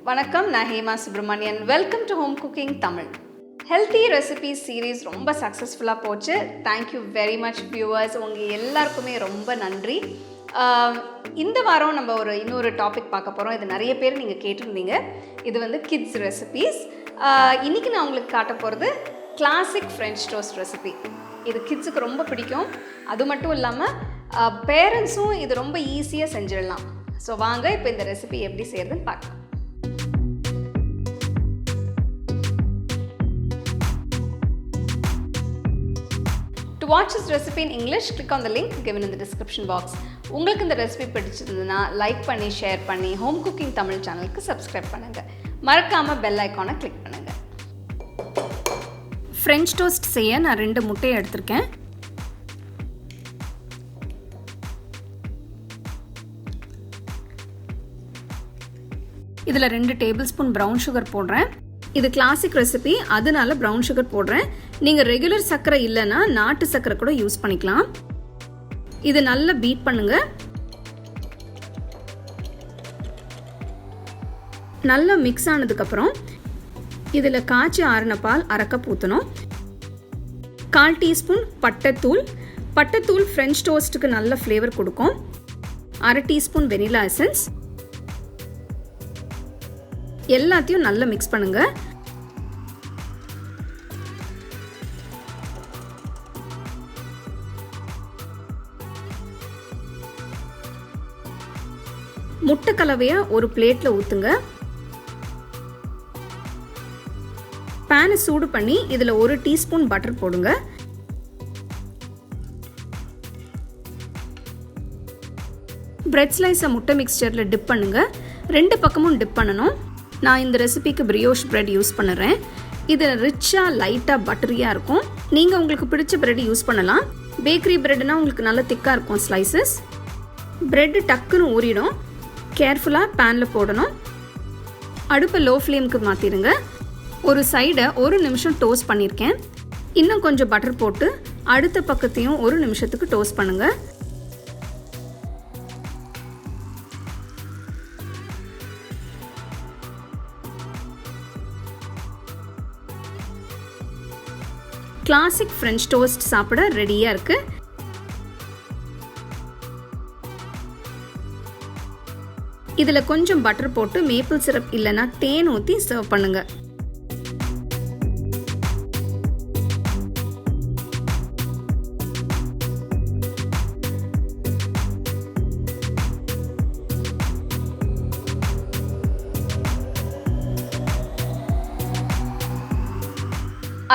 வணக்கம், நான் Hema Subramanian. Welcome to home cooking Tamil. Healthy recipes series ரொம்ப சக்ஸஸ்ஃபுல்லாக போச்சு. Thank you very much viewers. உங்கள் எல்லாருக்குமே ரொம்ப நன்றி. இந்த வாரம் நம்ம இன்னொரு டாபிக் பார்க்க போகிறோம். இது நிறைய பேர் நீங்கள் கேட்டிருந்தீங்க. இது வந்து கிட்ஸ் ரெசிபீஸ். இன்றைக்கி நான் உங்களுக்கு காட்ட போகிறது கிளாசிக் ஃப்ரெஞ்ச் டோஸ்ட் ரெசிபி. இது கிட்ஸுக்கு ரொம்ப பிடிக்கும். அது மட்டும் இல்லாமல் பேரண்ட்ஸும் இது ரொம்ப ஈஸியாக செஞ்சிடலாம். ஸோ வாங்க இப்போ இந்த ரெசிபி எப்படி செய்யறதுன்னு பார்க்கலாம். To watch this recipe in English, click on the link given in the description box. உங்களுக்கு இந்த ரெசிபி பிடிச்சிருந்ததுன்னா லைக் பண்ணி, ஷேர் பண்ணி, ஹோம் குக்கிங் தமிழ் சேனலுக்கு சப்ஸ்கிரைப் பண்ணுங்கள். மறக்காமல் பெல் ஐக்கானை கிளிக் பண்ணுங்கள். ஃப்ரெஞ்ச் டோஸ்ட் செய்ய நான் 2 முட்டையை எடுத்திருக்கேன். இதில் 2 டேபிள் ஸ்பூன் ப்ரௌன் சுகர் போடுறேன். இது கிளாசிக் ரெசிபி, அதனால ப்ரௌன் சுகர் போடுறேன். நீங்கள் ரெகுலர் சர்க்கரை இல்லைன்னா நாட்டு சர்க்கரை கூட யூஸ் பண்ணிக்கலாம். இது நல்லா பீட் பண்ணுங்க. நல்லா மிக்ஸ் ஆனதுக்கப்புறம் இதில் காய்ச்சி ஆறின பால் 1/2 கப் ஊற்றணும். 1/4 டீஸ்பூன் பட்டைத்தூள் ஃப்ரெஞ்ச் டோஸ்ட்டுக்கு நல்ல ஃப்ளேவர் கொடுக்கும். 1/2 டீஸ்பூன் வெனிலா எசன்ஸ். எல்லாத்தையும் நல்லா மிக்ஸ் பண்ணுங்க. முட்டை கலவையை ஒரு பிளேட்ல ஊத்துங்க. பேனை சூடு பண்ணி இதுல 1 டீஸ்பூன் பட்டர் போடுங்க. பிரெட் ஸ்லைஸை முட்டை மிக்ஸ்சர்ல டிப் பண்ணுங்க. 2 பக்கமும் டிப் பண்ணணும். நான் இந்த ரெசிபிக்கு பிரியோஷ் பிரெட் யூஸ் பண்ணுறேன். இது ரிச்சாக லைட்டாக பட்டரியாக இருக்கும். நீங்கள் உங்களுக்கு பிடிச்ச பிரெட் யூஸ் பண்ணலாம். பேக்கரி பிரெட்னா உங்களுக்கு நல்லா திக்காக இருக்கும் ஸ்லைசஸ். பிரெட் டக்குன்னு ஊறிடும். கேர்ஃபுல்லாக பேனில் போடணும். அடுப்பை லோ ஃப்ளேமுக்கு மாற்றிடுங்க. ஒரு சைடை 1 நிமிஷம் டோஸ்ட் பண்ணியிருக்கேன். இன்னும் கொஞ்சம் பட்டர் போட்டு அடுத்த பக்கத்தையும் 1 நிமிஷத்துக்கு டோஸ்ட் பண்ணுங்கள். கிளாசிக் ஃப்ரெஞ்ச் டோஸ்ட் சாப்பிட ரெடியாக இருக்கு. இதில் கொஞ்சம் பட்டர் போட்டு மேப்பிள் சிரப் இல்லைன்னா தேன் ஊற்றி சர்வ் பண்ணுங்க.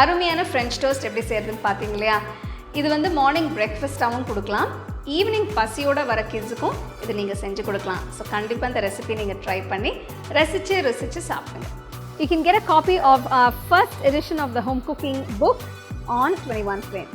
அருமையான ஃப்ரெஞ்ச் டோஸ்ட் எப்படி செய்யறதுன்னு பார்த்தீங்க இல்லையா? இது வந்து மார்னிங் பிரேக்ஃபாஸ்ட்டாகவும் கொடுக்கலாம். ஈவினிங் பசியோட வர கிட்ஸுக்கும் இது நீங்கள் செஞ்சு கொடுக்கலாம். ஸோ கண்டிப்பாக இந்த ரெசிபி நீங்கள் ட்ரை பண்ணி ருசிச்சு சாப்பிடுங்க. You can get a copy of our first edition of the home cooking book on 21 Frame.